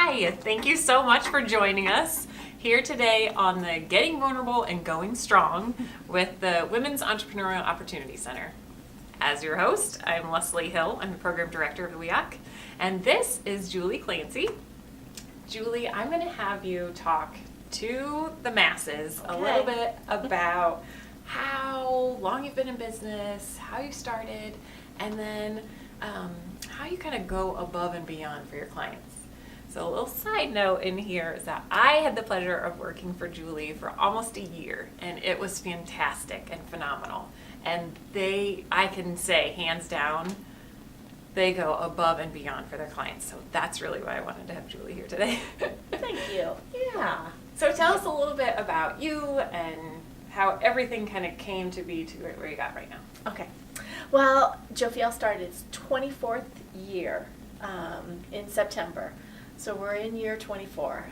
Hi, thank you so much for joining us here today on the Getting Vulnerable and Going Strong with the Women's Entrepreneurial Opportunity Center. As your host, I'm Leslie Hill. I'm the Program Director of the WEOC, and this is Julie Clancy. Julie, I'm going to have you talk to the masses a little bit about how long you've been in business, how you started, and then how you kind of go above and beyond for your clients. So a little side note in here is that I had the pleasure of working for Julie for almost a year, and it was fantastic and phenomenal. And I can say, hands down, they go above and beyond for their clients. So that's really why I wanted to have Julie here today. Thank you. Yeah. So tell us a little bit about you and how everything kind of came to be to where you got right now. Okay. Well, Jophiel started its 24th year in September. So we're in year 24.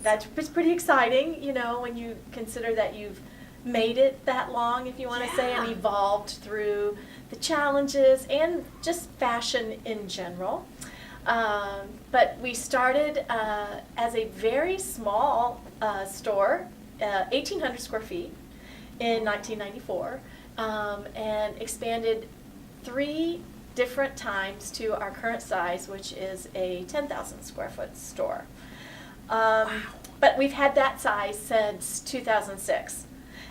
That's pretty exciting, you know, when you consider that you've made it that long, if you want to say, and evolved through the challenges and just fashion in general. But we started as a very small store, 1,800 square feet in 1994, and expanded 3 different times to our current size, which is a 10,000 square foot store. Wow. But we've had that size since 2006.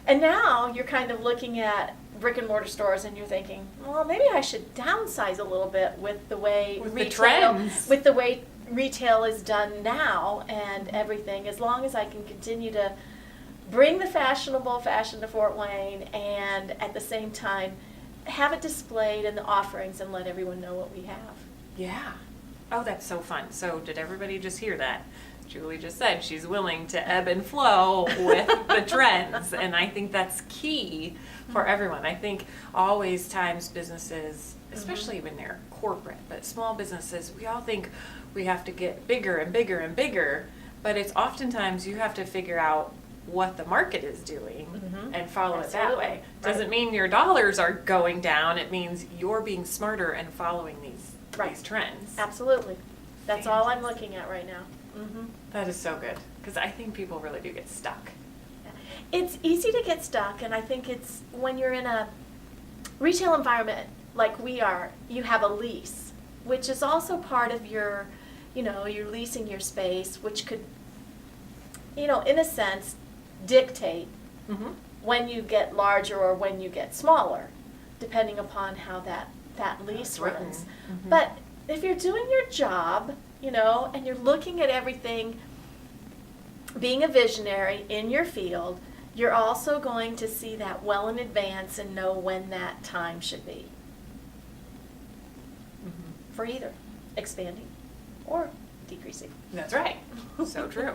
And now you're kind of looking at brick and mortar stores and you're thinking, well, maybe I should downsize a little bit with the way with the way retail is done now and everything, as long as I can continue to bring the fashionable fashion to Fort Wayne and at the same time have it displayed in the offerings and let everyone know what we have. Yeah. Oh, that's so fun. So did everybody just hear that? Julie just said she's willing to ebb and flow with the trends, and I think that's key for everyone. I think always times businesses, especially when they're corporate, but small businesses, we all think we have to get bigger and bigger and bigger, but it's oftentimes you have to figure out what the market is doing and follow it that way. Doesn't mean your dollars are going down. It means you're being smarter and following these trends. Absolutely. That's all I'm looking at right now. That is so good, because I think people really do get stuck. It's easy to get stuck, and I think it's when you're in a retail environment like we are, you have a lease, which is also part of your, you're leasing your space, which could, in a sense, dictate when you get larger or when you get smaller, depending upon how that lease runs. But if you're doing your job, and you're looking at everything, being a visionary in your field, you're also going to see that well in advance and know when that time should be for either expanding or decreasing. That's right. So true.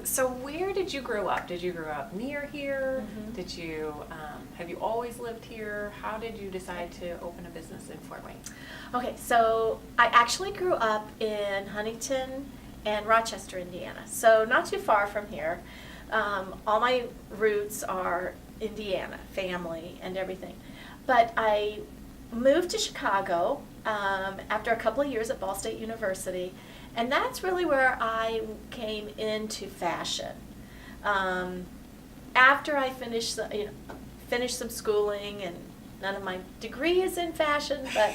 So where did you grow up? Did you grow up near here? Did you, have you always lived here? How did you decide to open a business in Fort Wayne? Okay, so I actually grew up in Huntington and Rochester, Indiana, so not too far from here. All my roots are Indiana, family and everything. But I moved to Chicago after a couple of years at Ball State University, and that's really where I came into fashion. After I finished some schooling, and none of my degree is in fashion, but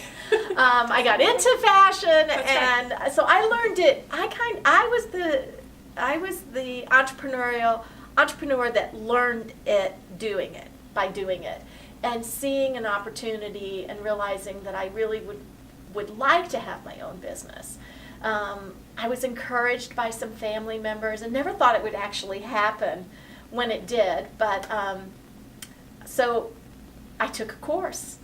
I got into fashion, and so I learned it. I was the entrepreneur that learned it by doing it, and seeing an opportunity and realizing that I really would like to have my own business. I was encouraged by some family members and never thought it would actually happen when it did, but so I took a course.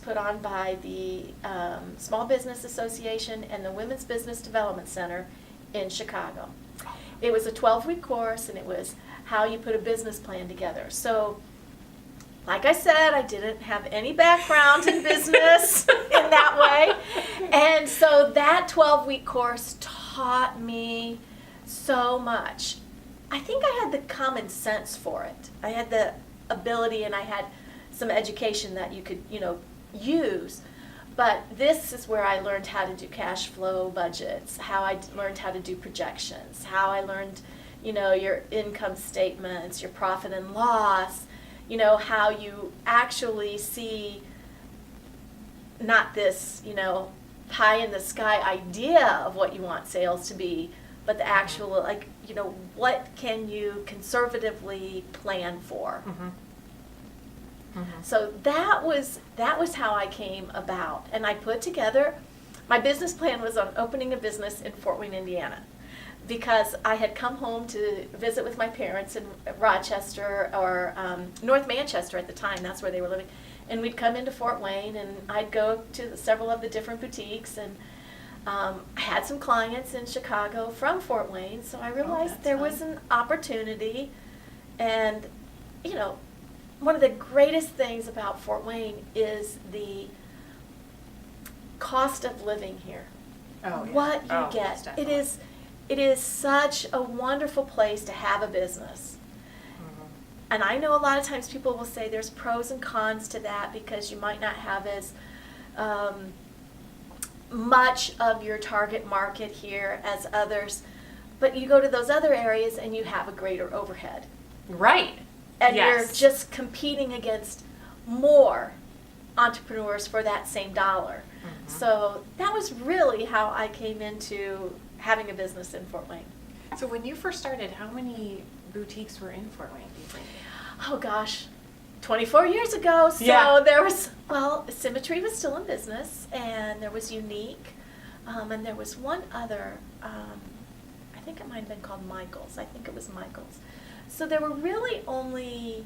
Put on by the Small Business Association and the Women's Business Development Center in Chicago. It was a 12-week course, and it was how you put a business plan together. So, like I said, I didn't have any background in business in that way. And so that 12-week course taught me so much. I think I had the common sense for it. I had the ability, and I had some education that you could, use. But this is where I learned how to do cash flow budgets, how I learned how to do projections, how I learned, your income statements, your profit and loss, how you actually see not this, pie in the sky idea of what you want sales to be, but the actual, what can you conservatively plan for? Mm-hmm. Mm-hmm. So that was how I came about. And I put together, my business plan was on opening a business in Fort Wayne, Indiana, because I had come home to visit with my parents in Rochester, or North Manchester at the time, that's where they were living. And we'd come into Fort Wayne, and I'd go to several of the different boutiques, and I had some clients in Chicago from Fort Wayne, so I realized there was an opportunity. And, one of the greatest things about Fort Wayne is the cost of living here. Oh, yeah. What you Oh, get. most definitely. It is such a wonderful place to have a business. And I know a lot of times people will say there's pros and cons to that, because you might not have as much of your target market here as others. But you go to those other areas and you have a greater overhead. Right. And Yes. you're just competing against more entrepreneurs for that same dollar. Mhm. So that was really how I came into having a business in Fort Wayne. So when you first started, how many boutiques were in Fort Wayne, do you think? Oh gosh, 24 years ago. So Yeah. there was, Symmetry was still in business, and there was Unique, and there was one other, I think it might have been called Michael's. I think it was Michael's. So there were really only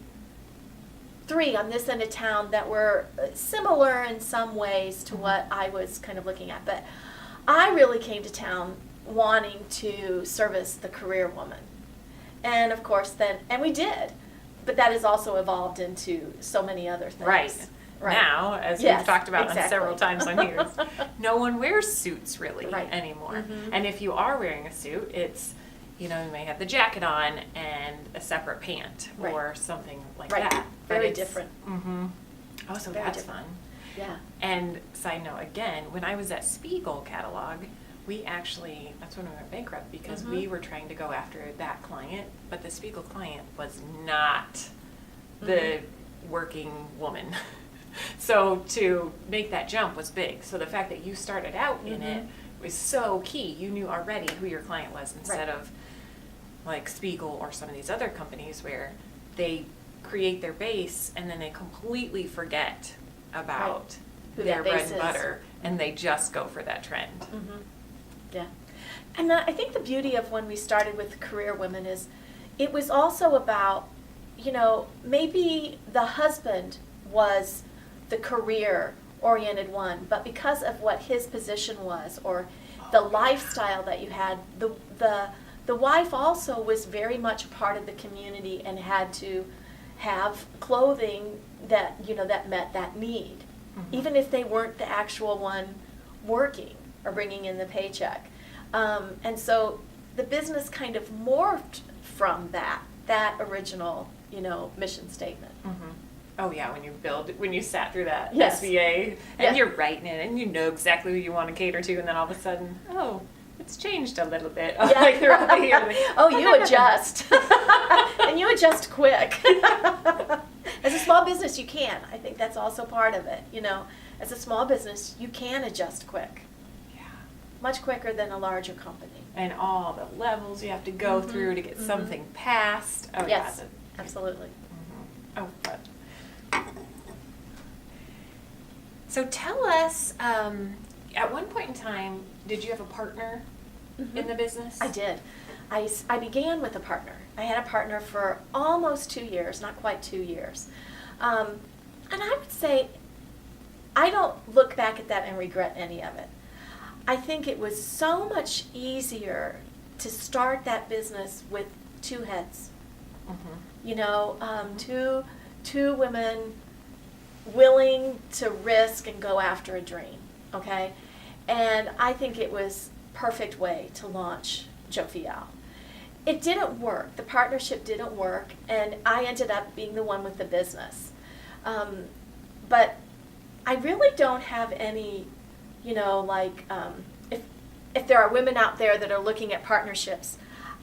3 on this end of town that were similar in some ways to what I was kind of looking at. But I really came to town wanting to service the career woman. And of course and we did, but that has also evolved into so many other things. Right. Now, as Yes, we've talked about exactly. several times on here, no one wears suits really Right. anymore. Mhm. And if you are wearing a suit, it's, you may have the jacket on and a separate pant Right. or something like Right. that. Very different. Mm-hmm. Oh, so Very that's different. fun. Yeah. And side note again, when I was at Spiegel Catalog, we actually, that's when we went bankrupt, because we were trying to go after that client, but the Spiegel client was not the working woman. So to make that jump was big. So the fact that you started out in it was so key. You knew already who your client was, instead Right. of like Spiegel or some of these other companies where they create their base and then they completely forget about Who their that bread base and is. butter, and they just go for that trend. Yeah. And I think the beauty of when we started with Career Women is it was also about, maybe the husband was the career-oriented one, but because of what his position was, or the lifestyle that you had, the wife also was very much part of the community and had to have clothing that, that met that need, even if they weren't the actual one working or bringing in the paycheck. And so the business kind of morphed from that original, mission statement. Mm-hmm. Oh yeah, when you sat through that Yes. SBA and Yes. you're writing it and you know exactly who you want to cater to, and then all of a sudden, oh, it's changed a little bit. Yeah. Like throughout the year. Oh, you adjust. And you adjust quick. As a small business, you can. I think that's also part of it. As a small business, you can adjust quick. Yeah. Much quicker than a larger company. And all the levels you have to go through to get something passed. Oh Yes, yeah. absolutely. Oh, good. So tell us, at one point in time, did you have a partner in the business? I did. I began with a partner. I had a partner for almost 2 years, not quite 2 years. And I would say I don't look back at that and regret any of it. I think it was so much easier to start that business with 2 heads. Two women willing to risk and go after a dream, okay? And I think it was perfect way to launch Jophiel. It didn't work. The partnership didn't work, and I ended up being the one with the business. But I really don't have any, like, if there are women out there that are looking at partnerships,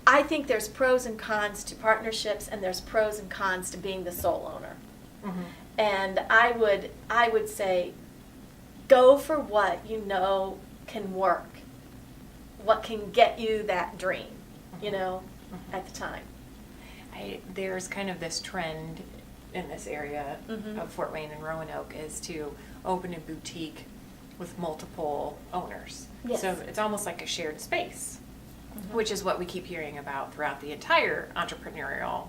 I think there's pros and cons to partnerships, and there's pros and cons to being the sole owner. Mm-hmm. And I would say, go for what you know can work, what can get you that dream, at the time. There's kind of this trend in this area of Fort Wayne and Roanoke is to open a boutique with multiple owners. Yes. So it's almost like a shared space, which is what we keep hearing about throughout the entire entrepreneurial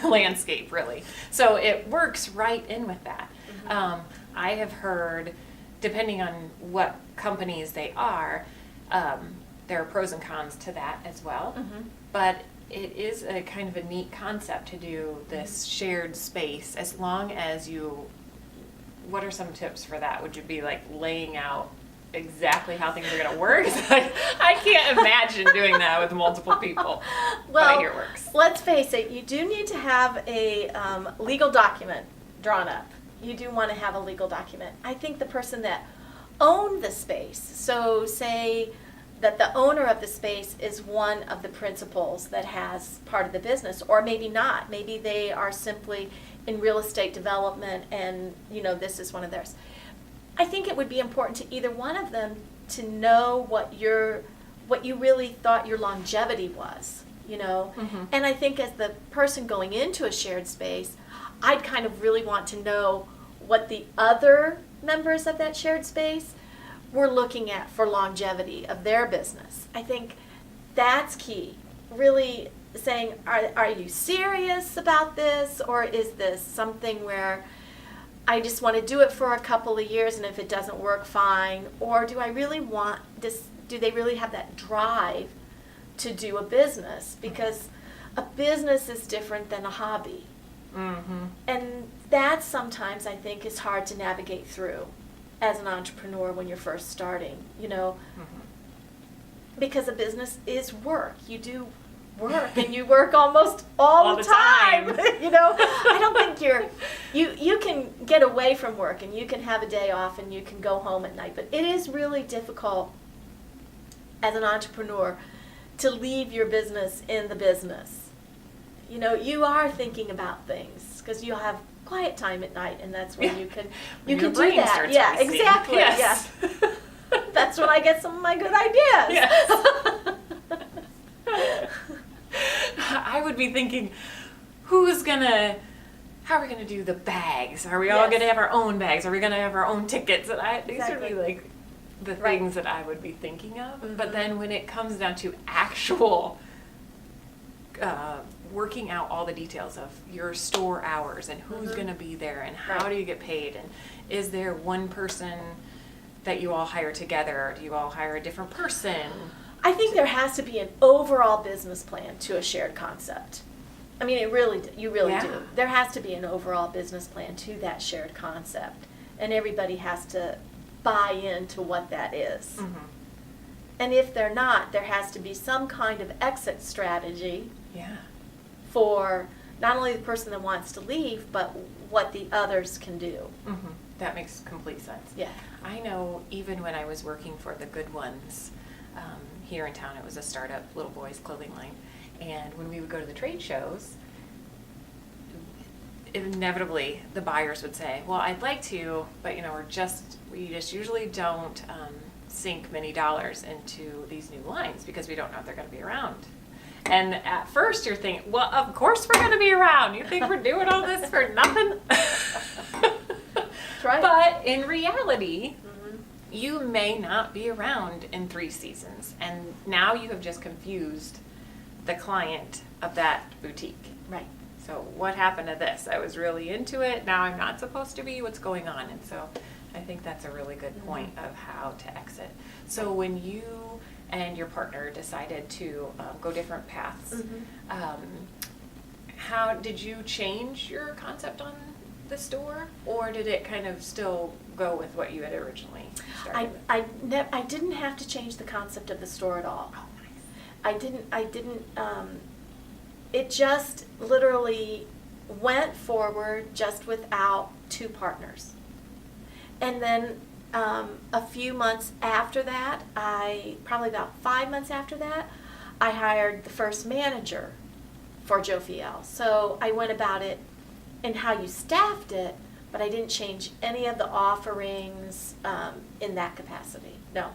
landscape, really. So it works right in with that. I have heard, depending on what companies they are, there are pros and cons to that as well. But it is a kind of a neat concept to do this shared space, as long as you, what are some tips for that? Would you be like laying out exactly how things are going to work? I can't imagine doing that with multiple people. But I hear it works. Let's face it, you do need to have a legal document drawn up. You do want to have a legal document. I think the person that owned the space, so say that the owner of the space is one of the principals that has part of the business, or maybe not. Maybe they are simply in real estate development and, this is one of theirs. I think it would be important to either one of them to know what you really thought your longevity was, And I think as the person going into a shared space, I'd kind of really want to know what the other members of that shared space were looking at for longevity of their business. I think that's key. Really saying, are you serious about this, or is this something where I just want to do it for a couple of years, and if it doesn't work, fine? Or do I really want this? Do they really have that drive to do a business? Because a business is different than a hobby. And that sometimes I think is hard to navigate through as an entrepreneur when you're first starting, because a business is work. You do work, and you work almost all the time. I don't think you can get away from work, and you can have a day off, and you can go home at night, but it is really difficult as an entrepreneur to leave your business in the business. You are thinking about things because you have quiet time at night, and that's when you can do that. Yeah, racing. Exactly. Yes. Yeah. That's when I get some of my good ideas. Yes. I would be thinking, how are we gonna do the bags? Are we all gonna have our own bags? Are we gonna have our own tickets? And these would be like the things that I would be thinking of. But then when it comes down to actual working out all the details of your store hours and who's going to be there and how do you get paid, and is there one person that you all hire together, or do you all hire a different person? I think there has to be an overall business plan to a shared concept. I mean, you really do. There has to be an overall business plan to that shared concept, and everybody has to buy into what that is. And if they're not, there has to be some kind of exit strategy for not only the person that wants to leave, but what the others can do. That makes complete sense. Yeah. I know even when I was working for the Good Ones here in town, it was a startup little boys clothing line, and when we would go to the trade shows, inevitably the buyers would say, well, I'd like to, but we just usually don't sink many dollars into these new lines because we don't know if they're going to be around. And at first you're thinking, well, of course we're going to be around. You think we're doing all this for nothing? That's right. But in reality, you may not be around in 3 seasons. And now you have just confused the client of that boutique. Right. So what happened to this? I was really into it. Now I'm not supposed to be. What's going on? And so I think that's a really good point of how to exit. So when you and your partner decided to go different paths, how did you change your concept on the store, or did it kind of still go with what you had originally started with? I didn't have to change the concept of the store at all. Oh, nice. I didn't, it just literally went forward just without 2 partners. And then a few months after that, probably about 5 months after that, I hired the first manager for Jophiel. So I went about it in how you staffed it, but I didn't change any of the offerings in that capacity. No.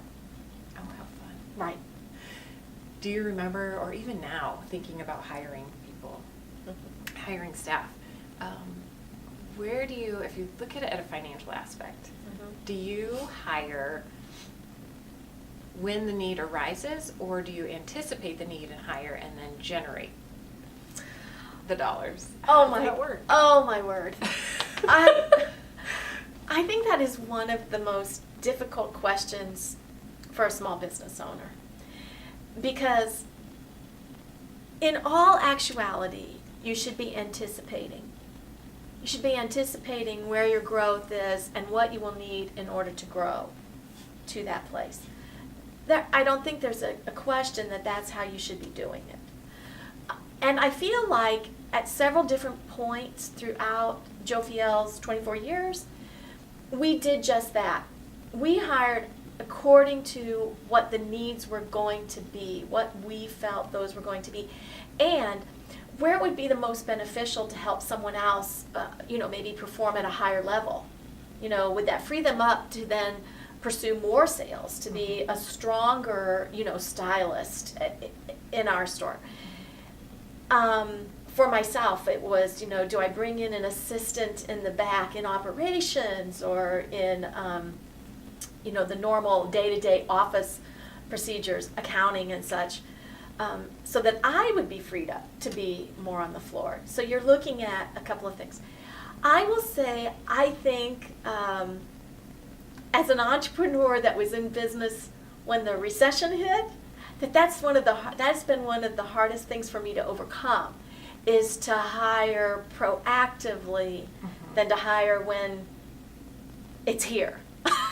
Oh, how fun. Right. Do you remember, or even now, thinking about hiring people, hiring staff, where do you, if you look at it at a financial aspect, do you hire when the need arises, or do you anticipate the need and hire and then generate the dollars? Oh How does that work? Oh my word. I think that is one of the most difficult questions for a small business owner. Because in all actuality, you should be anticipating. You should be anticipating where your growth is and what you will need in order to grow to that place. I don't think there's a question that that's how you should be doing it. And I feel like at several different points throughout Jophiel's 24 years, we did just that. We hired according to what the needs were going to be, what we felt those were going to be, and where it would be the most beneficial to help someone else, maybe perform at a higher level. Would that free them up to then pursue more sales, to be a stronger, stylist in our store? For myself, it was, do I bring in an assistant in the back in operations or in, the normal day-to-day office procedures, accounting and such, so that I would be freed up to be more on the floor. So you're looking at a couple of things. I will say, I think, as an entrepreneur that was in business when the recession hit, that's been one of the hardest things for me to overcome, is to hire proactively than to hire when it's here.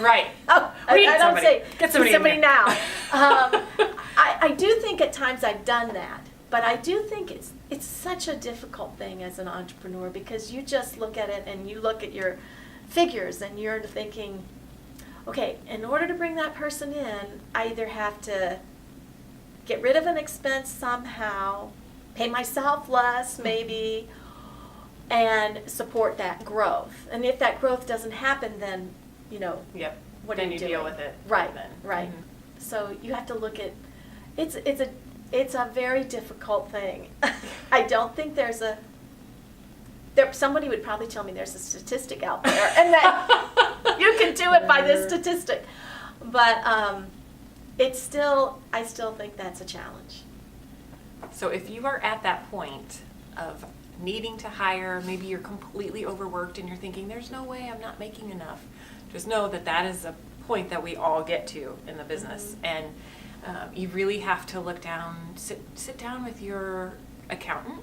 Right. Oh, We need I don't somebody. say Get somebody in here. now. I do think at times I've done that, but I do think it's such a difficult thing as an entrepreneur, because you just look at it and you look at your figures and you're thinking, okay, in order to bring that person in, I either have to get rid of an expense somehow, pay myself less maybe, and support that growth. And if that growth doesn't happen, then, Yep. what Then are you you doing? deal with it. Right, Then. right. Mhm. So you have to look at, it's a very difficult thing. I don't think somebody would probably tell me there's a statistic out there and that you can do it by this statistic. But I still think that's a challenge. So if you are at that point of needing to hire, maybe you're completely overworked and you're thinking, there's no way I'm not making enough, just know that is a point that we all get to in the business. And you really have to look down, sit down with your accountant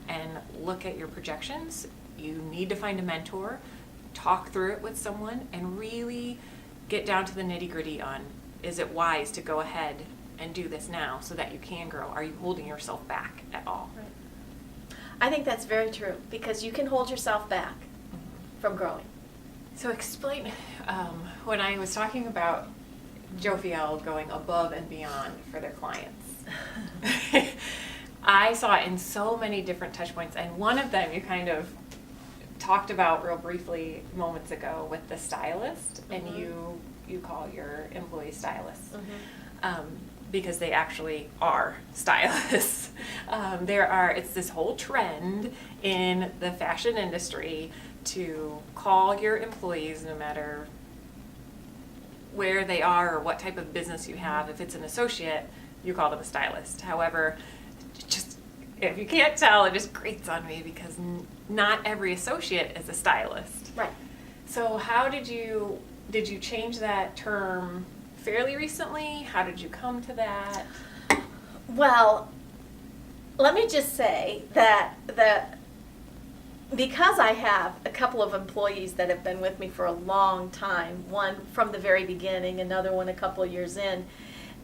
and look at your projections. You need to find a mentor, talk through it with someone, and really get down to the nitty-gritty on, is it wise to go ahead and do this now so that you can grow? Are you holding yourself back at all? Right. I think that's very true, because you can hold yourself back from growing. So explain, when I was talking about Jophiel going above and beyond for their clients, I saw it in so many different touch points, and one of them you kind of talked about real briefly moments ago with the stylist, and you call your employees stylists. Because they actually are stylists. It's this whole trend in the fashion industry to call your employees, no matter where they are or what type of business you have. If it's an associate, you call them a stylist. However, just if you can't tell, it just grates on me because not every associate is a stylist. Right. So how did you change that term fairly recently? How did you come to that? Well, let me just say that because I have a couple of employees that have been with me for a long time, one from the very beginning, another one a couple of years in,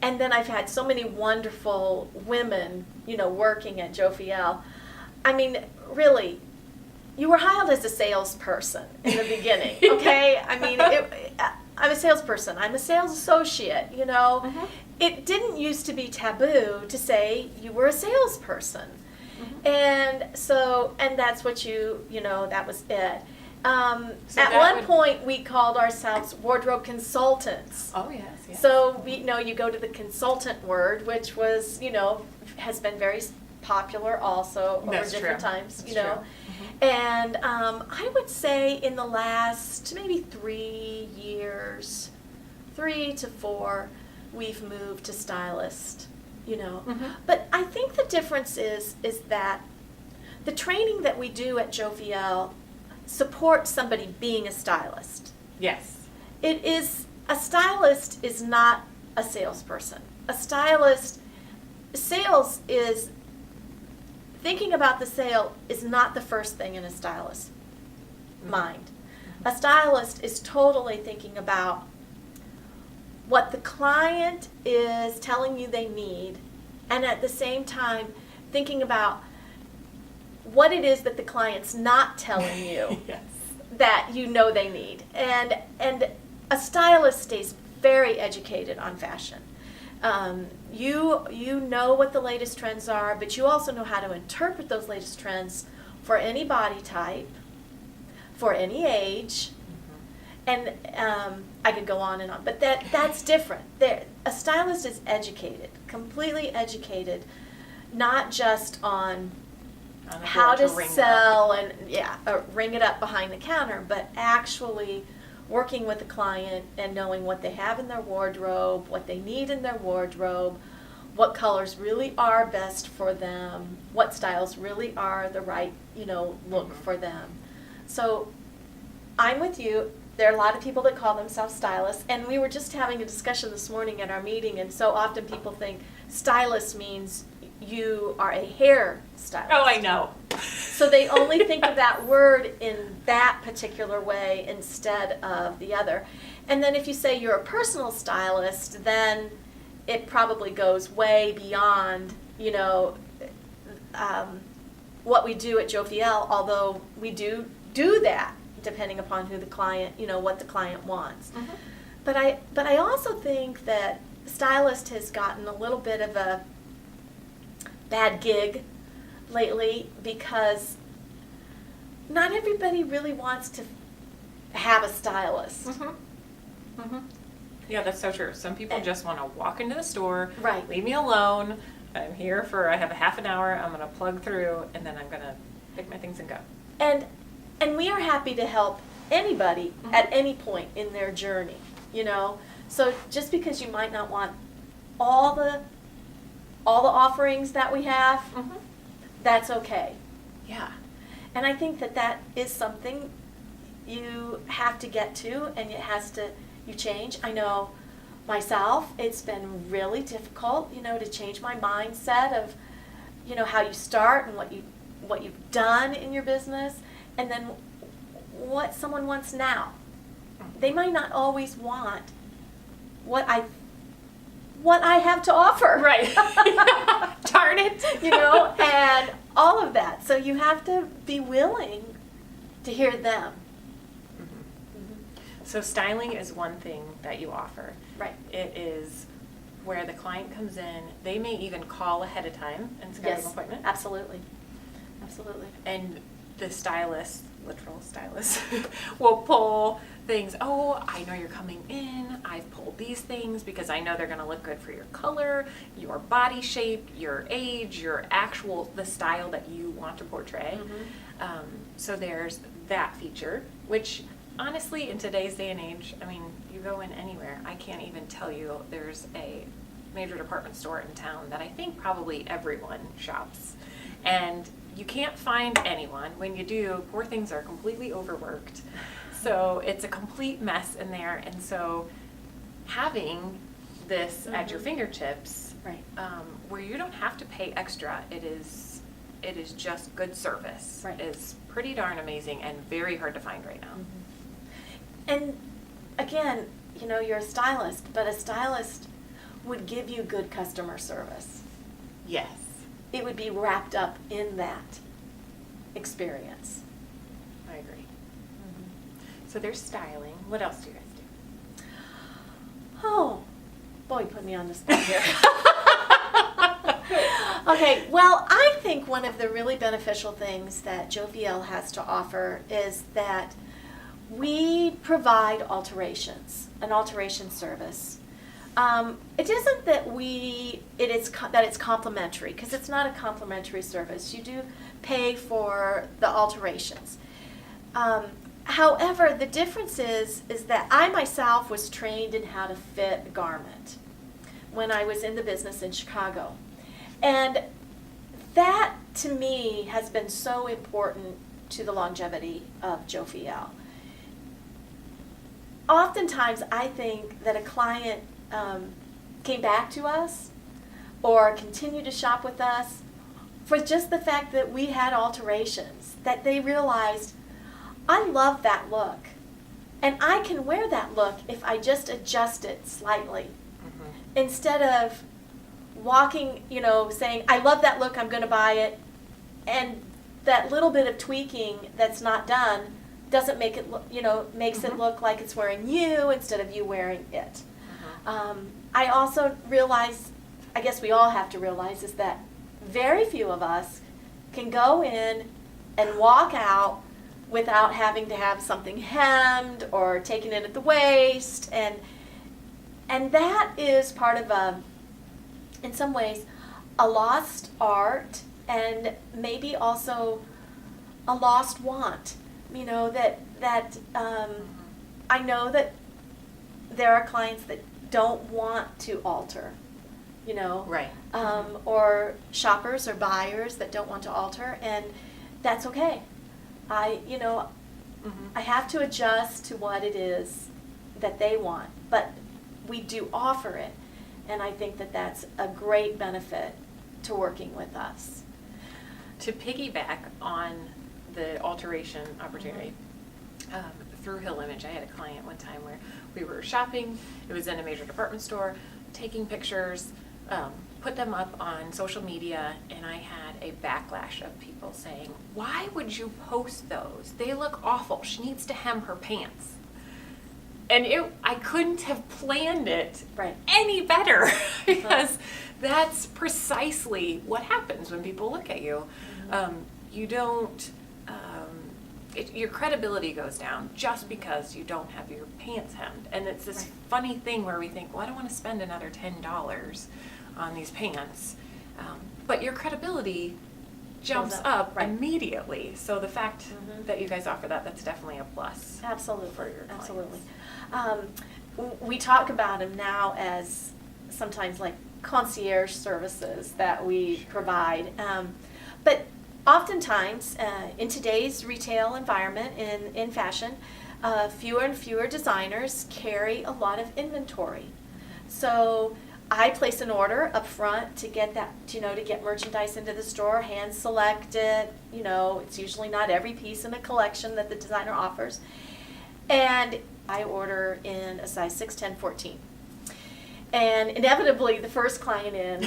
and then I've had so many wonderful women, working at Jophiel. I mean, really, you were hired as a salesperson in the beginning, okay? I mean, I'm a salesperson. I'm a sales associate, you know. Mhm. It didn't used to be taboo to say you were a salesperson. And so, and that's what you know, that was it. So at that one would- point, we called ourselves wardrobe consultants. Oh, yes, yes. So, you know, you go to the consultant word, which was, you know, has been very popular also over That's different true. times, That's you know. true. And I would say in the last maybe 3 years, 3 to 4, we've moved to stylist, you know. Mhm. But I think the difference is that the training that we do at Jophiel supports somebody being a stylist. Yes. It is, a stylist is not a salesperson. A stylist, sales is, thinking about the sale is not the first thing in a stylist's mind. A stylist is totally thinking about what the client is telling you they need, and at the same time thinking about what it is that the client's not telling you Yes. that you know they need. And a stylist stays very educated on fashion. You know what the latest trends are, but you also know how to interpret those latest trends for any body type, for any age, and I could go on and on. But that's different. A stylist is educated, completely educated, not just on On the how floor to ring it up. sell and ring it up behind the counter, but actually working with the client and knowing what they have in their wardrobe, what they need in their wardrobe, what colors really are best for them, what styles really are the right, you know, look for them. So I'm with you. There are a lot of people that call themselves stylists, and we were just having a discussion this morning at our meeting, and so often people think stylist means you are a hair stylist. Oh, I know. So they only think of that word in that particular way instead of the other. And then if you say you're a personal stylist, then it probably goes way beyond, you know, what we do at Jophiel, although we do that depending upon who the client, you know, what the client wants. Mhm. But I also think that stylist has gotten a little bit of a bad gig lately because not everybody really wants to have a stylist. Mhm. Mhm. Yeah, that's so true. Some people just want to walk into the store, Right. leave me alone. I'm here I have a half an hour. I'm going to plug through, and then I'm going to pick my things and go. And we are happy to help anybody Mhm. at any point in their journey, you know. So just because you might not want all the offerings that we have, Mhm. that's okay. Yeah. And I think that is something you have to get to, and you change. I know myself, it's been really difficult, you know, to change my mindset of, you know, how you start and what you've done in your business, and then what someone wants now. They might not always want what I have to offer. Right. Darn it. You know, and all of that. So you have to be willing to hear them. So styling is one thing that you offer. Right. It is where the client comes in. They may even call ahead of time and schedule an appointment. Absolutely. Absolutely. And the stylist, literal stylist, will pull things. Oh, I know you're coming in. I've pulled these things because I know they're going to look good for your color, your body shape, your age, the style that you want to portray. Mhm. So there's that feature, which honestly, in today's day and age, I mean, you go in anywhere. I can't even tell you there's a major department store in town that I think probably everyone shops. And you can't find anyone. When you do, poor things are completely overworked. So it's a complete mess in there. And so having this at your Mhm. fingertips, Right. where you don't have to pay extra, it is just good service. Right. Is pretty darn amazing and very hard to find right now. And again, you know, you're a stylist, but a stylist would give you good customer service. Yes. It would be wrapped up in that experience. So there's styling. What else do you guys do? Oh, boy, put me on the spot here. Okay, well, I think one of the really beneficial things that Jophiel has to offer is that we provide alterations, an alteration service. It isn't that it's complimentary, because it's not a complimentary service. You do pay for the alterations. However, the difference is that I myself was trained in how to fit a garment when I was in the business in Chicago. And that, to me, has been so important to the longevity of Jophiel. Oftentimes, I think that a client came back to us or continued to shop with us for just the fact that we had alterations, that they realized, I love that look, and I can wear that look if I just adjust it slightly. Mm-hmm. Instead of walking, saying, I love that look, I'm going to buy it, and that little bit of tweaking that's not done doesn't make it look, makes mm-hmm. it look like it's wearing you instead of you wearing it. Mm-hmm. I also realize, I guess we all have to realize, is that very few of us can go in and walk out without having to have something hemmed or taken in at the waist, and that is part of in some ways, a lost art, and maybe also a lost want. I know that there are clients that don't want to alter, right, or shoppers or buyers that don't want to alter, and that's okay. mm-hmm. I have to adjust to what it is that they want, but we do offer it, and I think that that's a great benefit to working with us. To piggyback on the alteration opportunity, through Hill Image, I had a client one time where we were shopping. It was in a major department store, taking pictures, put them up on social media, and I had a backlash of people saying, why would you post those? They look awful. She needs to hem her pants. And I couldn't have planned it right. any better because that's precisely what happens when people look at you. Mm-hmm. You don't, your credibility goes down just because you don't have your pants hemmed. And it's this right. funny thing where we think, well, I don't want to spend another $10 on these pants. But your credibility jumps up right. immediately. So the fact mm-hmm. that you guys offer that's definitely a plus. Absolutely. For your clients. Absolutely. We talk about them now as sometimes like concierge services that we sure. provide. But oftentimes, in today's retail environment, in fashion, fewer and fewer designers carry a lot of inventory. So I place an order up front to get that, to get merchandise into the store, hand select it. It's usually not every piece in a collection that the designer offers. And I order in a size 6, 10, 14. And inevitably, the first client in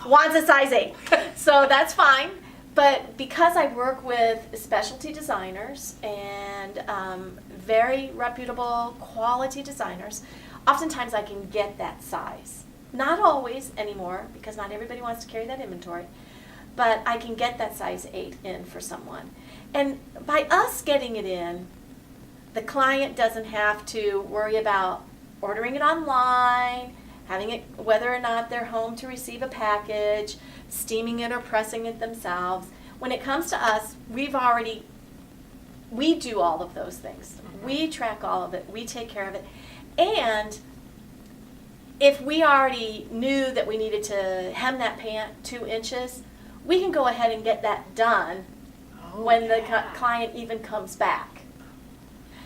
wants a size 8. So that's fine. But because I work with specialty designers and very reputable quality designers, oftentimes I can get that size. Not always anymore, because not everybody wants to carry that inventory, but I can get that size 8 in for someone. And by us getting it in, the client doesn't have to worry about ordering it online, having it, whether or not they're home to receive a package, steaming it or pressing it themselves. When it comes to us, we do all of those things. Mm-hmm. We track all of it. We take care of it. And if we already knew that we needed to hem that pant 2 inches, we can go ahead and get that done when the client even comes back.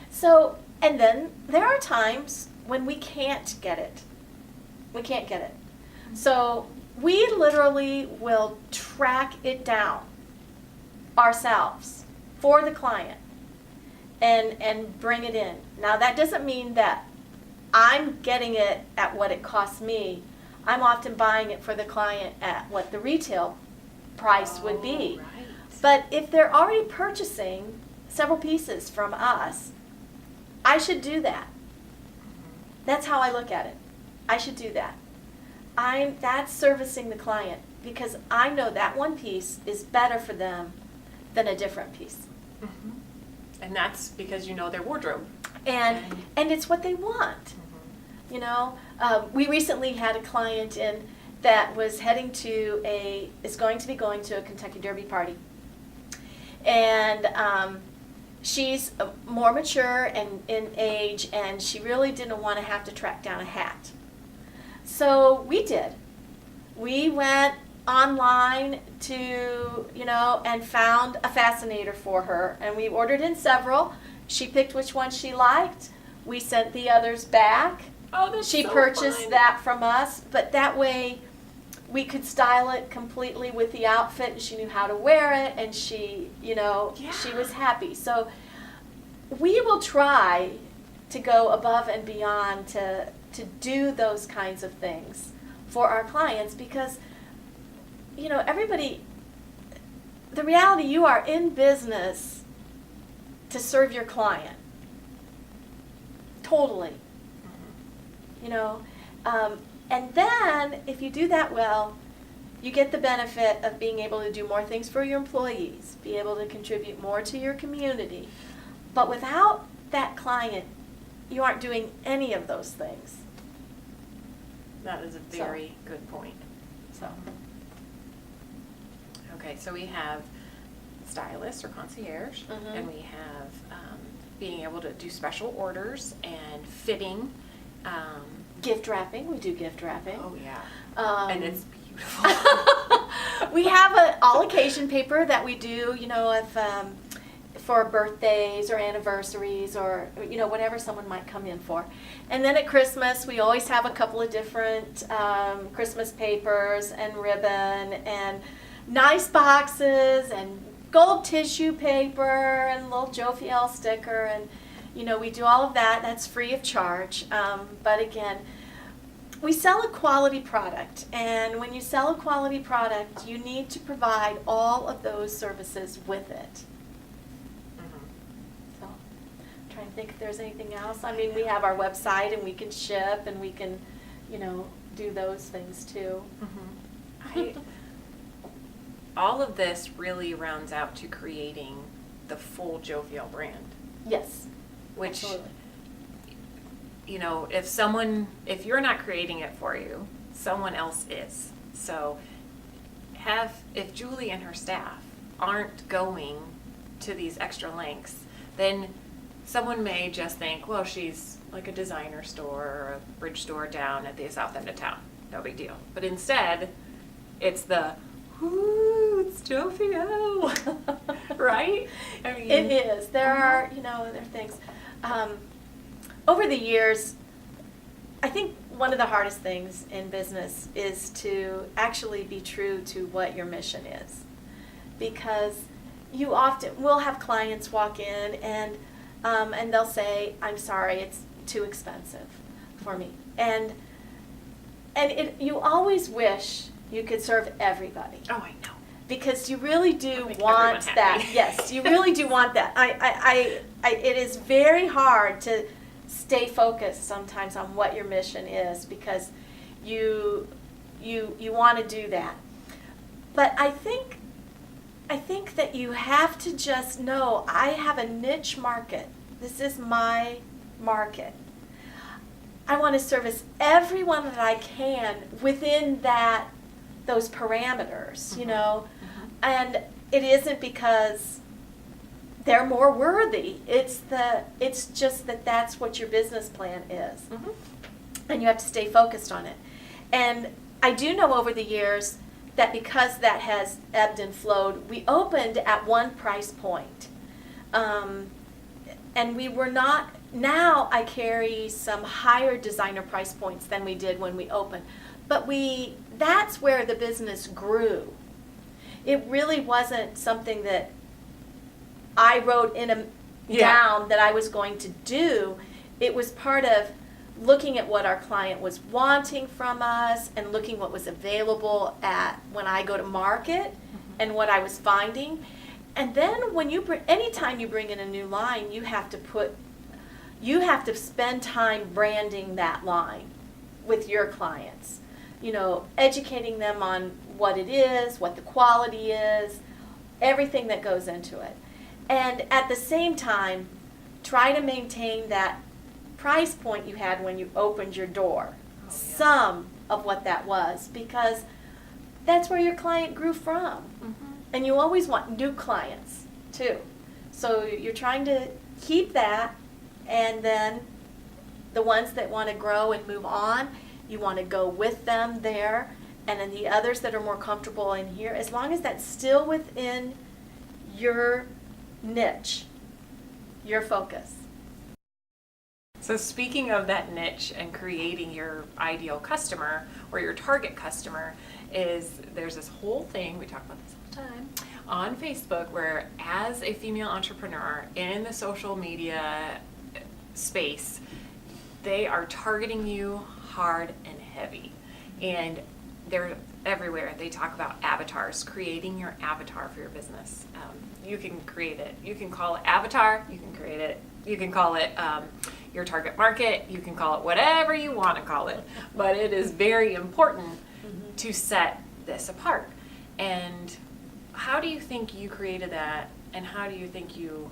So, and then there are times when we can't get it. We can't get it. So we literally will track it down ourselves for the client and bring it in. Now that doesn't mean that I'm getting it at what it costs me. I'm often buying it for the client at what the retail price would be. Right. But if they're already purchasing several pieces from us, I should do that. That's how I look at it. I should do that. That's servicing the client, because I know that one piece is better for them than a different piece. Mm-hmm. And that's because you know their wardrobe. And it's what they want. Mm-hmm. You know, we recently had a client in that was is going to be going to a Kentucky Derby party. And she's more mature and in age, and she really didn't want to have to track down a hat. So we did. We went online to, and found a fascinator for her, and we ordered in several. She picked which one she liked. We sent the others back. Oh, that's She so purchased fun. that from us, but that way we could style it completely with the outfit, and she knew how to wear it, and she was happy. So we will try to go above and beyond to do those kinds of things for our clients, because everybody, the reality, you are in business to serve your client. Totally. And then if you do that well, you get the benefit of being able to do more things for your employees, be able to contribute more to your community. But without that client, you aren't doing any of those things. That is a very good point. So. Okay, so we have stylist or concierge, Mhm. and we have being able to do special orders and fitting. Gift wrapping, we do gift wrapping. Oh yeah, And and it's beautiful. we have an all occasion paper that we do, for birthdays or anniversaries or, whatever someone might come in for. And then at Christmas, we always have a couple of different Christmas papers and ribbon and nice boxes and gold tissue paper and little Jophiel sticker, and we do all of that. That's free of charge. But again, we sell a quality product, and when you sell a quality product, you need to provide all of those services with it. So, I'm trying to think if there's anything else. I mean, we have our website, and we can ship, and we can, do those things too. All of this really rounds out to creating the full Jophiel brand. Yes. Which, Absolutely. if you're not creating it for you, someone else is. So if Julie and her staff aren't going to these extra lengths, then someone may just think, well, she's like a designer store or a bridge store down at the south end of town. No big deal. But instead, it's ooh, it's Jophiel, right? I mean, It is. There are, there are things. Over the years, I think one of the hardest things in business is to actually be true to what your mission is. Because you often will have clients walk in and they'll say, I'm sorry, it's too expensive for me. And you always wish you could serve everybody. Oh, I know. Because you really do Make want everyone that. happy. Yes, you really do want that. It is very hard to stay focused sometimes on what your mission is, because you want to do that. But I think that you have to just know, I have a niche market. This is my market. I want to service everyone that I can within those parameters, and it isn't because they're more worthy. It's just that that's what your business plan is, and you have to stay focused on it. And I do know over the years that because that has ebbed and flowed, we opened at one price point, and we were not. Now I carry some higher designer price points than we did when we opened, but that's where the business grew. It really wasn't something that I wrote down that I was going to do. It was part of looking at what our client was wanting from us and looking what was available when I go to market and what I was finding. And then anytime you bring in a new line, you have to put you have to spend time branding that line with your clients. You know, educating them on what it is, what the quality is, everything that goes into it. And at the same time, try to maintain that price point you had when you opened your door. Oh, yeah. Some of what that was, because that's where your client grew from. Mm-hmm. And you always want new clients too. So you're trying to keep that, and then the ones that want to grow and move on, you want to go with them there. And then the others that are more comfortable in here, as long as that's still within your niche, your focus. So speaking of that niche and creating your ideal customer or your target customer, there's this whole thing, we talk about this all the time, on Facebook, where as a female entrepreneur in the social media space, they are targeting you hard and heavy. And they're everywhere. They talk about avatars, creating your avatar for your business. You can create it. You can call it avatar. You can create it. You can call it your target market. You can call it whatever you want to call it. But it is very important to set this apart. And how do you think you created that? And how do you think you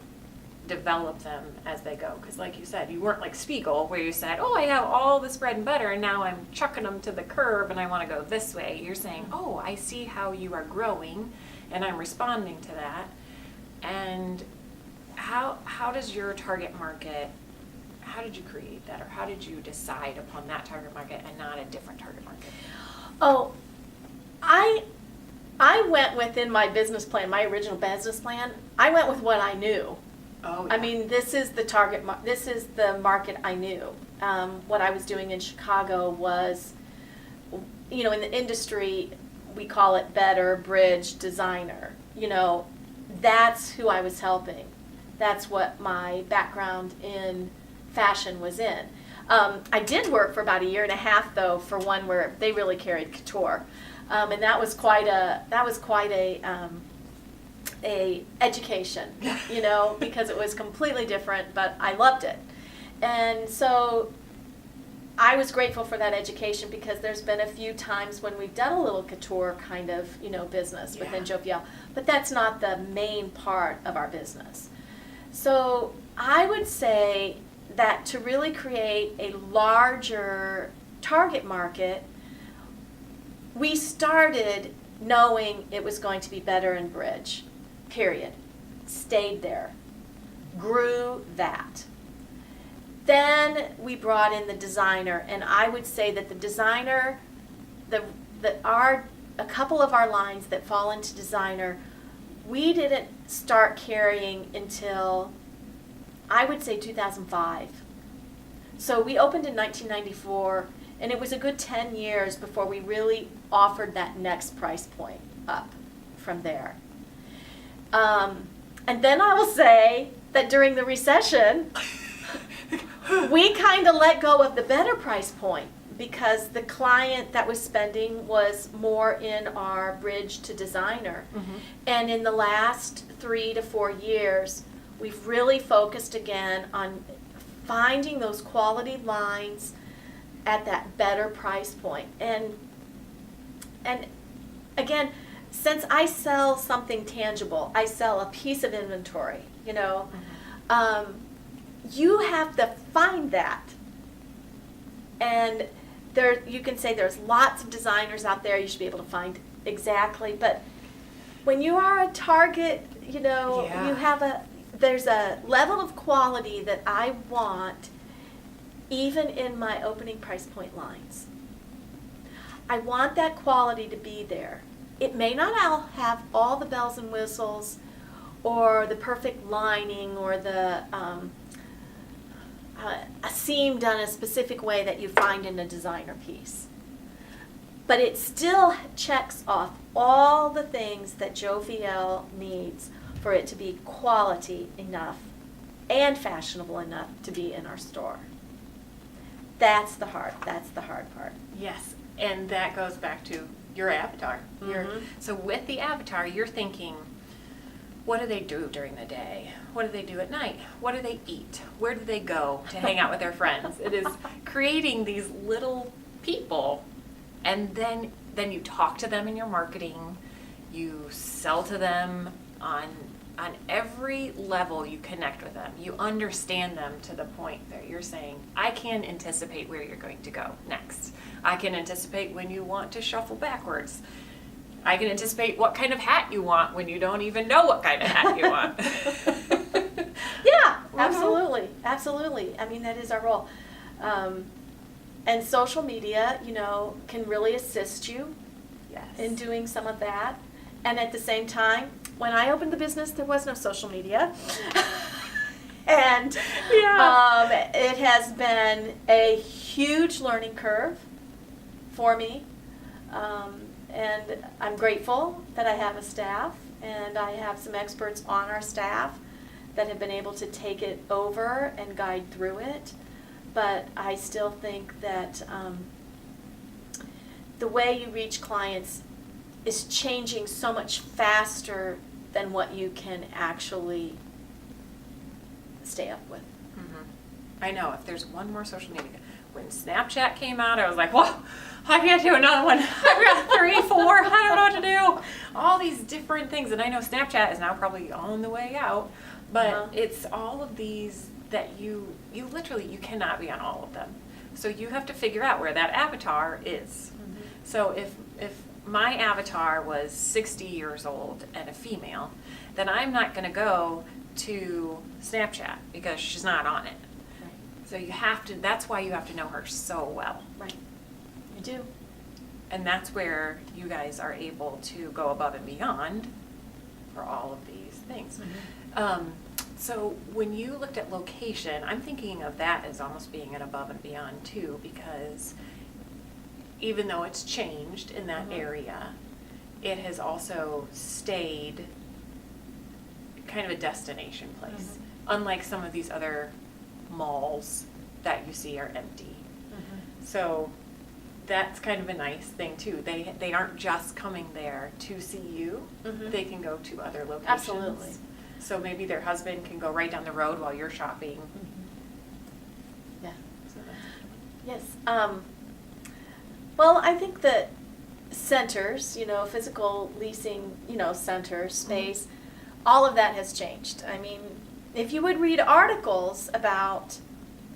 develop them as they go? Because like you said, you weren't like Spiegel, where you said, oh, I have all this bread and butter and now I'm chucking them to the curb and I want to go this way. You're saying, oh, I see how you are growing and I'm responding to that. And how does your target market, how did you create that, or how did you decide upon that target market and not a different target market? Oh, I went within my business plan, my original business plan, I went with what I knew. Oh, yeah. I mean, this is the target, this is the market I knew. What I was doing in Chicago was, you know, in the industry, we call it better, bridge, designer. You know, that's who I was helping. That's what my background in fashion was in. I did work for about 1.5 years, though, for one where they really carried couture. And that was quite a education, you know, because it was completely different, but I loved it. And so I was grateful for that education, because there's been a few times when we've done a little couture kind of, you know, business within Jophiel, but that's not the main part of our business. So I would say that to really create a larger target market, we started knowing it was going to be better in bridge. Period. Stayed there. Grew that. Then we brought in the designer, and I would say that the designer, a couple of our lines that fall into designer, we didn't start carrying until, I would say, 2005. So we opened in 1994, and it was a good 10 years before we really offered that next price point up from there. And then I will say that during the recession, we kind of let go of the better price point, because the client that was spending was more in our bridge to designer. Mm-hmm. And in the last 3 to 4 years, we've really focused again on finding those quality lines at that better price point. And again, since I sell something tangible, I sell a piece of inventory, you know, you have to find that. And there, you can say there's lots of designers out there, you should be able to find exactly, but when you are a target, you know, there's a level of quality that I want even in my opening price point lines. I want that quality to be there. It may not all have all the bells and whistles or the perfect lining or the a seam done a specific way that you find in a designer piece. But it still checks off all the things that Jophiel needs for it to be quality enough and fashionable enough to be in our store. That's the hard part. Yes, and that goes back to your avatar. Mm-hmm. So with the avatar, you're thinking, what do they do during the day? What do they do at night? What do they eat? Where do they go to hang out with their friends? It is creating these little people, and then you talk to them in your marketing. You sell to them on every level. You connect with them. You understand them to the point that you're saying, I can anticipate where you're going to go next. I can anticipate when you want to shuffle backwards. I can anticipate what kind of hat you want when you don't even know what kind of hat you want. Yeah, absolutely. Absolutely. I mean, that is our role. And social media, can really assist you in doing some of that. And at the same time, when I opened the business, there was no social media. And it has been a huge learning curve for me. And I'm grateful that I have a staff, and I have some experts on our staff that have been able to take it over and guide through it. But I still think that the way you reach clients is changing so much faster than what you can actually stay up with. Mm-hmm. I know, if there's one more social media. When Snapchat came out, I was like, whoa, I can't do another one. I've got 3, 4, I don't know what to do. All these different things. And I know Snapchat is now probably on the way out, but it's all of these that you literally, you cannot be on all of them. So you have to figure out where that avatar is. Mm-hmm. So if my avatar was 60 years old and a female, then I'm not going to go to Snapchat because she's not on it. So you have to, that's why you have to know her so well. Right. You do. And that's where you guys are able to go above and beyond for all of these things. Mm-hmm. So when you looked at location, I'm thinking of that as almost being an above and beyond too, because even though it's changed in that area, it has also stayed kind of a destination place. Unlike some of these other malls that you see are empty. So that's kind of a nice thing too. They aren't just coming there to see you. They can go to other locations. Absolutely. So maybe their husband can go right down the road while you're shopping. Yeah. So Yes. Well, I think that centers, physical leasing, center space, all of that has changed. I mean, if you would read articles about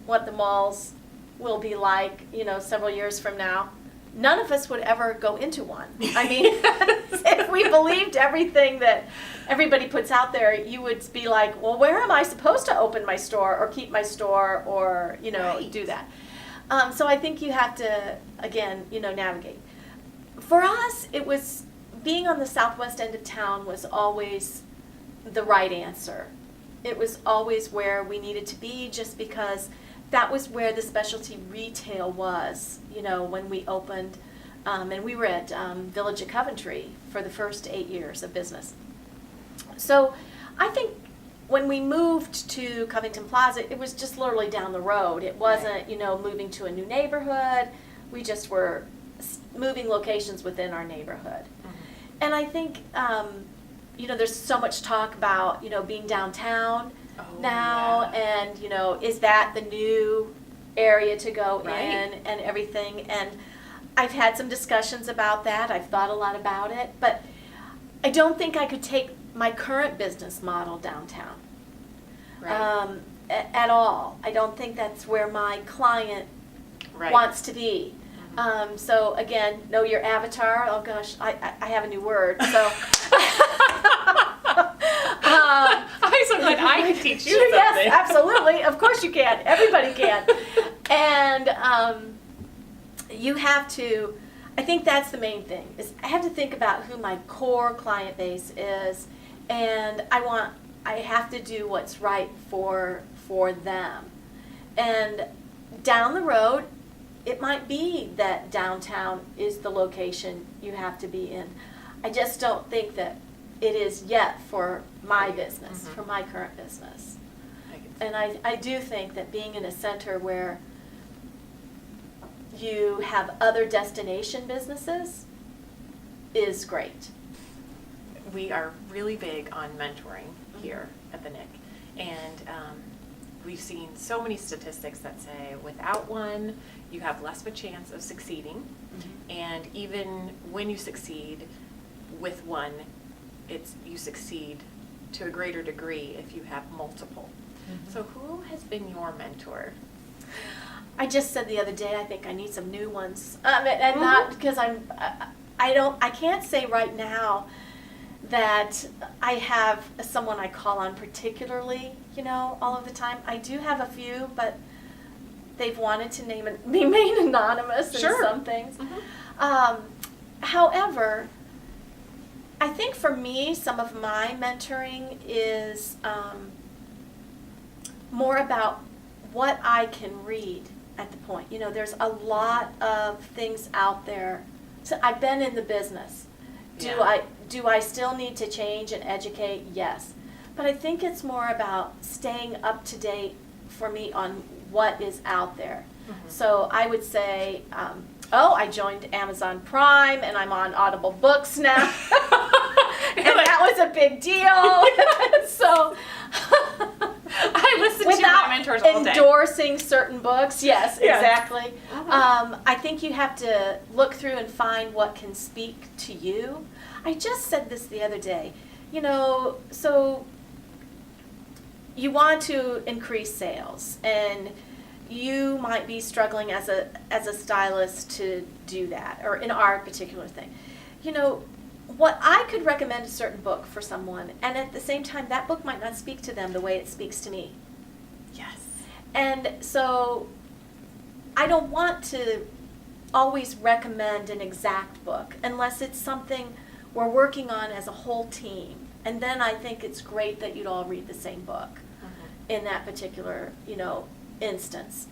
what the malls will be like, several years from now, none of us would ever go into one. I mean, if we believed everything that everybody puts out there, you would be like, well, where am I supposed to open my store or keep my store or, do that? So I think you have to, again, navigate. For us, it was, being on the southwest end of town was always the right answer. It was always where we needed to be, just because that was where the specialty retail was, when we opened. And we were at Village of Coventry for the first 8 years of business. So I think when we moved to Covington Plaza, it was just literally down the road. It wasn't, moving to a new neighborhood. We just were moving locations within our neighborhood. And I think, there's so much talk about, being downtown now, and, is that the new area to go in and everything. And I've had some discussions about that. I've thought a lot about it. But I don't think I could take my current business model downtown at all. I don't think that's where my client wants to be. So again, know your avatar. Oh gosh, I have a new word. So I'm so glad I can teach you something. Yes, absolutely. Of course you can. Everybody can. And you have to, I think that's the main thing, is I have to think about who my core client base is, and I have to do what's right for them. And down the road, it might be that downtown is the location you have to be in. I just don't think that it is yet for my business, for my current business. And I do think that being in a center where you have other destination businesses is great. we are really big on mentoring here at the NIC. And we've seen so many statistics that say without one, you have less of a chance of succeeding. And even when you succeed with one, you succeed to a greater degree if you have multiple. So who has been your mentor? I just said the other day, I think I need some new ones. And not because I can't say right now that I have someone I call on particularly, all of the time. I do have a few, but they've wanted to be made anonymous in some things. However, I think for me, some of my mentoring is more about what I can read at the point. There's a lot of things out there. So I've been in the business. Do I still need to change and educate? Yes. But I think it's more about staying up to date for me on what is out there. So I would say, I joined Amazon Prime and I'm on Audible Books now. And that was a big deal. So I listen to my mentors all day. Endorsing certain books. Yes, exactly. I think you have to look through and find what can speak to you. I just said this the other day. So you want to increase sales, and you might be struggling as a stylist to do that, or in our particular thing. What I could recommend a certain book for someone, and at the same time, that book might not speak to them the way it speaks to me. Yes. And so I don't want to always recommend an exact book unless it's something we're working on as a whole team. And then I think it's great that you'd all read the same book in that particular, instance.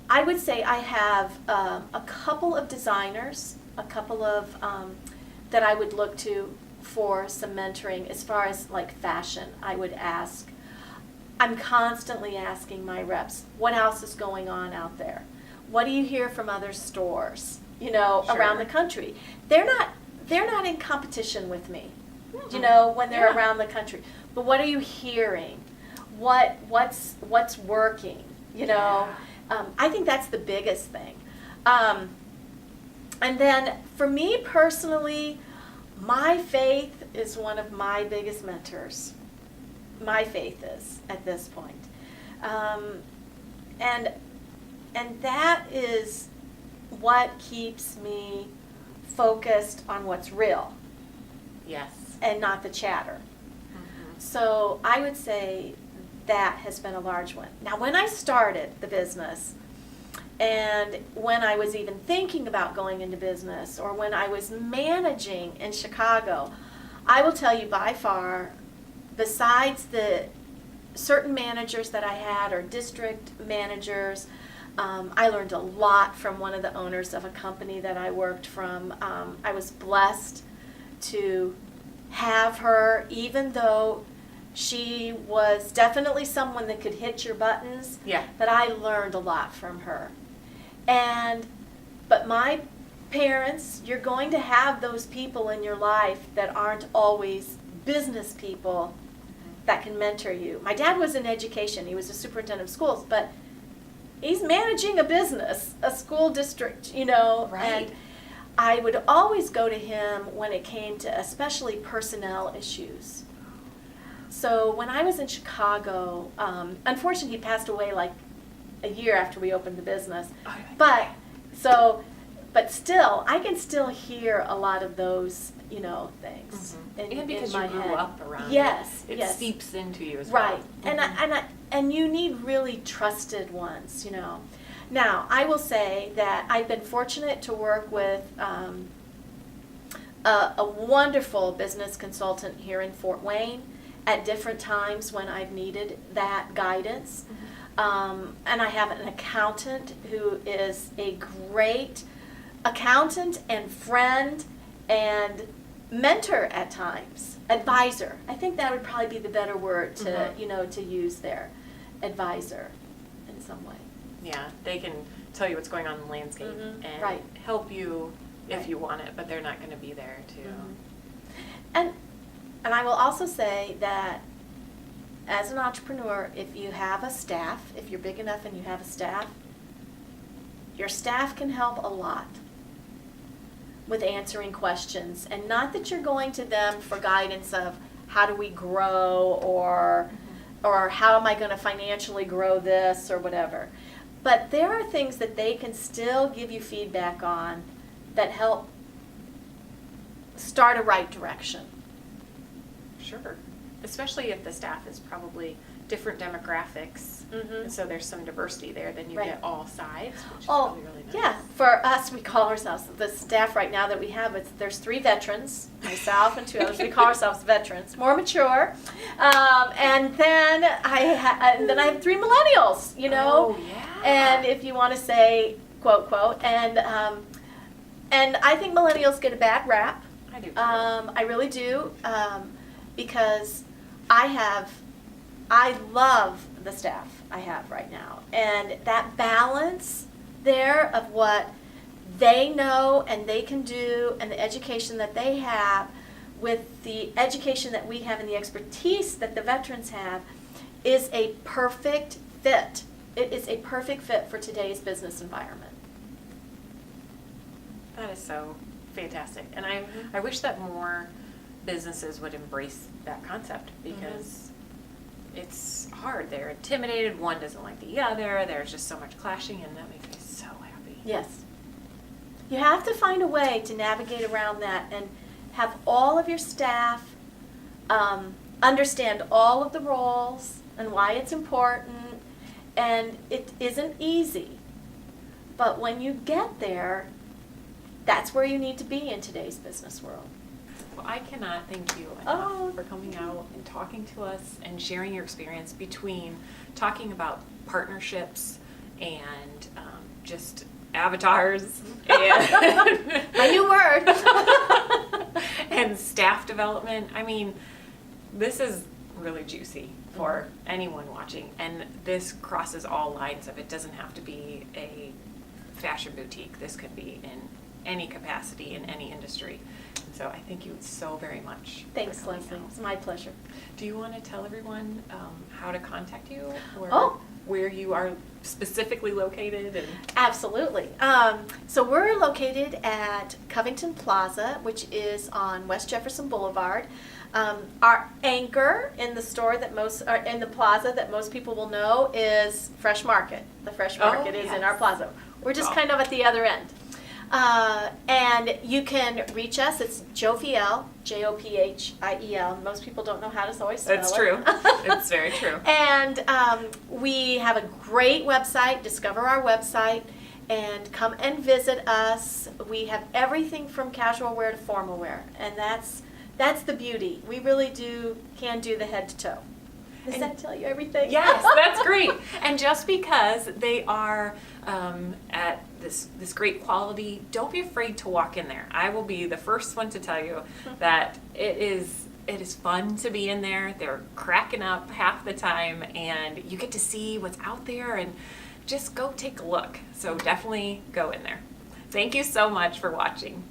I would say I have a couple of designers, a couple of that I would look to for some mentoring as far as like fashion. I would ask, I'm constantly asking my reps, what else is going on out there? What do you hear from other stores, around the country? They're not in competition with me, when they're around the country. But what are you hearing? What's working? I think that's the biggest thing. And then for me personally, my faith is one of my biggest mentors. My faith is at this point. And that is what keeps me focused on what's real. Yes. And not the chatter. So I would say that has been a large one. Now, when I started the business, and when I was even thinking about going into business, or when I was managing in Chicago, I will tell you by far, besides the certain managers that I had, or district managers, I learned a lot from one of the owners of a company that I worked from. I was blessed to have her, even though she was definitely someone that could hit your buttons. But I learned a lot from her. But my parents, you're going to have those people in your life that aren't always business people that can mentor you. My dad was in education. He was a superintendent of schools, but he's managing a business, a school district, and I would always go to him when it came to especially personnel issues. So when I was in Chicago, unfortunately he passed away like a year after we opened the business. But still, I can still hear a lot of those, things. And because you grew up around it seeps into you as well. Right. And you need really trusted ones, Now, I will say that I've been fortunate to work with a wonderful business consultant here in Fort Wayne at different times when I've needed that guidance. And I have an accountant who is a great accountant and friend and mentor at times, advisor. I think that would probably be the better word to, to use there, advisor in some way. Yeah, they can tell you what's going on in the landscape and help you if you want it, but they're not going to be there to. And I will also say that as an entrepreneur, if you have a staff, if you're big enough and you have a staff, your staff can help a lot with answering questions. And not that you're going to them for guidance of how do we grow or how am I going to financially grow this or whatever. But there are things that they can still give you feedback on that help start a right direction. Sure. Especially if the staff is probably different demographics, and so there's some diversity there, then you Right. get all sides, which is Oh, probably really nice. yeah. For us, we call ourselves, the staff right now that we have, there's 3 veterans, myself and 2 others. We call ourselves veterans, more mature. And then I have 3 millennials, you know. Oh, yeah. And if you want to say, quote, quote, and I think millennials get a bad rap. I do too. I really do, because I love the staff I have right now. And that balance there of what they know and they can do and the education that they have with the education that we have and the expertise that the veterans have is a perfect fit. It is a perfect fit for today's business environment. That is so fantastic. And I wish that more businesses would embrace that concept, because it's hard. They're intimidated. One doesn't like the other. There's just so much clashing, and that makes me so happy. Yes. You have to find a way to navigate around that and have all of your staff understand all of the roles and why it's important. And it isn't easy. But when you get there, that's where you need to be in today's business world. Well, I cannot thank you enough for coming out and talking to us and sharing your experience between talking about partnerships and just avatars and My new word. and staff development. I mean, this is really juicy for anyone watching, and this crosses all lines of it. Doesn't have to be a fashion boutique. This could be in any capacity in any industry. So I thank you so very much. Thanks, for coming Leslie. out. It's my pleasure. Do you want to tell everyone how to contact you, or Oh. where you are specifically located? And Absolutely. So we're located at Covington Plaza, which is on West Jefferson Boulevard. Our anchor in the store in the plaza that most people will know is Fresh Market. The Fresh Market is in our yes. plaza. We're just Oh. kind of at the other end. And you can reach us. It's Jophiel, Jophiel. Most people don't know how to always spell it. It's true. It's very true. And we have a great website. Discover our website and come and visit us. We have everything from casual wear to formal wear, and that's the beauty. We really can do the head to toe. Does that tell you everything? Yes, that's great. And just because they are at this great quality, don't be afraid to walk in there. I will be the first one to tell you that it is fun to be in there. They're cracking up half the time, and you get to see what's out there, and just go take a look. So definitely go in there. Thank you so much for watching.